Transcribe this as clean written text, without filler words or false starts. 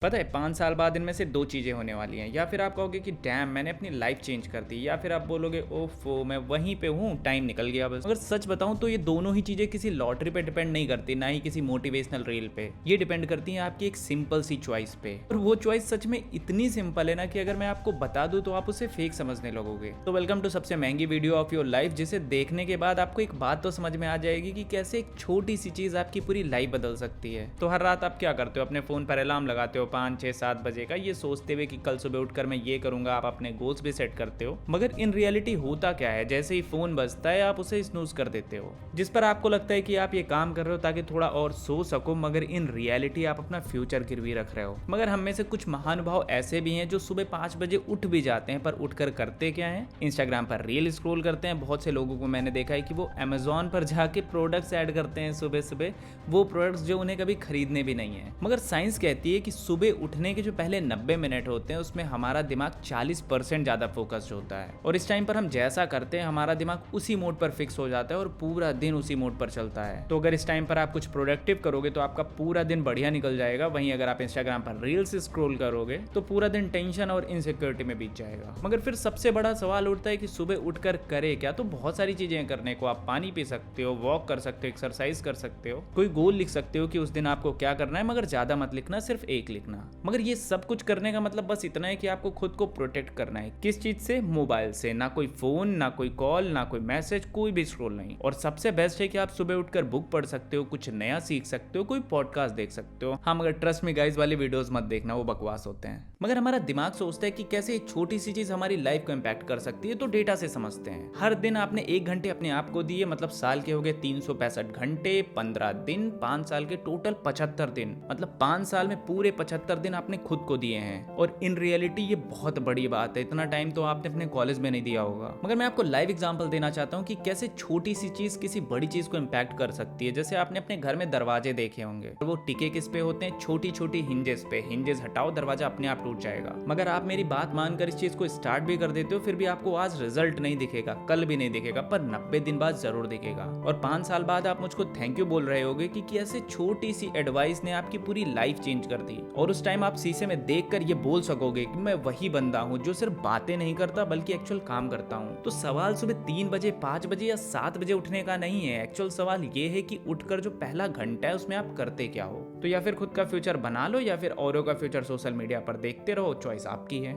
पता है 5 साल बाद इनमें से 2 चीज़ें होने वाली हैं। या फिर आप कहोगे कि डैम मैंने अपनी लाइफ़ चेंज कर दी, या फिर आप बोलोगे ओफ़ो मैं वहीं पे हूँ, टाइम निकल गया बस। अगर सच बताऊँ तो ये दोनों ही चीज़ें किसी लॉटरी पे डिपेंड नहीं करती, ना ही किसी मोटिवेशनल रील पे। ये डिपेंड करती हैं आपकी एक सिंपल सी चॉइस पे। और वो चॉइस सच में इतनी सिंपल है ना कि अगर मैं आपको बता दूँ तो आप उसे फेक समझने लगोगे। तो वेलकम टू सबसे महंगी वीडियो ऑफ योर लाइफ, जिसे देखने के बाद आपको एक बात तो समझ में आ जाएगी कि कैसे एक छोटी सी चीज़ आपकी पूरी लाइफ बदल सकती है। तो हर रात आप क्या करते हो? अपने फ़ोन पर अलार्म लगाते हो 5, 6, 7 बजे का, ये सोचते हुए कि कल सुबह उठकर मैं ये करूंगा। आप अपने गोल्स भी सेट करते हो, मगर इन रियलिटी होता क्या है? जैसे ही फोन बजता है आप उसे स्नूज कर देते हो, जिस पर आपको लगता है कि आप ये काम कर रहे हो ताकि थोड़ा और सो सको, मगर इन रियलिटी आप अपना फ्यूचर गिरवी रख रहे हो। मगर हम में से कुछ महानुभाव ऐसे भी हैं जो सुबह 5 बजे उठ भी जाते हैं, पर उठकर करते क्या है? इंस्टाग्राम पर रील स्क्रॉल करते हैं। बहुत से लोगों को मैंने देखा है कि वो अमेजोन पर जाके प्रोडक्ट्स ऐड करते हैं सुबह सुबह, वो प्रोडक्ट्स जो उन्हें कभी खरीदने भी नहीं है। मगर साइंस कहती है कि सुबह उठने के जो पहले 90 मिनट होते हैं उसमें हमारा दिमाग 40% ज़्यादा फोकस्ड होता है, और इस टाइम पर हम जैसा करते हैं हमारा दिमाग उसी मोड पर फिक्स हो जाता है और पूरा दिन उसी मोड पर चलता है। तो अगर इस टाइम पर आप कुछ प्रोडक्टिव करोगे तो आपका पूरा दिन बढ़िया निकल जाएगा। वहीं अगर आप इंस्टाग्राम पर रील्स स्क्रॉल करोगे तो पूरा दिन टेंशन और इनसिक्योरिटी में बीत जाएगा। मगर फिर सबसे बड़ा सवाल उठता है कि सुबह उठकर करे क्या? तो बहुत सारी चीजें करने को, आप पानी पी सकते हो, वॉक कर सकते हो, एक्सरसाइज कर सकते हो, कोई गोल लिख सकते हो कि उस दिन आपको क्या करना है, मगर ज्यादा मत लिखना, सिर्फ एक लिखना। मगर ये सब कुछ करने का मतलब बस इतना है कि आपको खुद को प्रोटेक्ट करना है। किस चीज से? मोबाइल से। ना कोई फोन, ना कोई कॉल, ना कोई मैसेज, कोई भी स्क्रॉल नहीं। और सबसे बेस्ट है कि आप सुबह उठकर बुक पढ़ सकते हो, कुछ नया सीख सकते हो, कोई पॉडकास्ट देख सकते हो। हाँ, मगर ट्रस्ट में गाइस वाले वीडियोस मत देखना, वो बकवास होते हैं। मगर हमारा दिमाग सोचता है कि कैसे एक छोटी सी चीज हमारी लाइफ को इम्पैक्ट कर सकती है, तो डेटा से समझते हैं। हर दिन आपने 1 घंटे अपने आप को दिए, मतलब साल के हो गए 365 घंटे, 15 दिन, 5 साल के टोटल 75 दिन, मतलब 5 साल में पूरे 75 दिन आपने खुद को दिए हैं। और इन रियलिटी ये बहुत बड़ी बात है। इतना टाइम तो आपने अपने कॉलेज में नहीं दिया होगा। मगर मैं आपको लाइव एग्जांपल देना चाहता हूँ कि कैसे छोटी सी चीज किसी बड़ी चीज को इम्पैक्ट कर सकती है। जैसे आपने अपने घर में दरवाजे देखे होंगे, वो टिके किस पे होते हैं? छोटी छोटी हिंजेस पे। हिंजेस हटाओ, दरवाजा अपने आप टूट जाएगा। मगर आप मेरी बात मानकर इस चीज को स्टार्ट भी कर देते हो, फिर भी आपको आज रिजल्ट नहीं दिखेगा, कल भी नहीं दिखेगा, पर 90 दिन बाद जरूर दिखेगा। और 5 साल बाद आप मुझको थैंक यू बोल रहे होगे कि कैसे छोटी सी एडवाइस ने आपकी पूरी लाइफ चेंज कर दी। और उस टाइम आप शीशे में देखकर ये बोल सकोगे कि मैं वही बंदा हूँ जो सिर्फ बातें नहीं करता बल्कि एक्चुअल काम करता हूँ। तो सवाल सुबह 3 बजे, 5 बजे या 7 बजे उठने का नहीं है। एक्चुअल सवाल ये है कि उठकर जो पहला घंटा है उसमें आप करते क्या हो। तो या फिर खुद का फ्यूचर बना लो, या फिर औरों का फ्यूचर सोशल मीडिया पर देखते रहो। चॉइस आपकी है।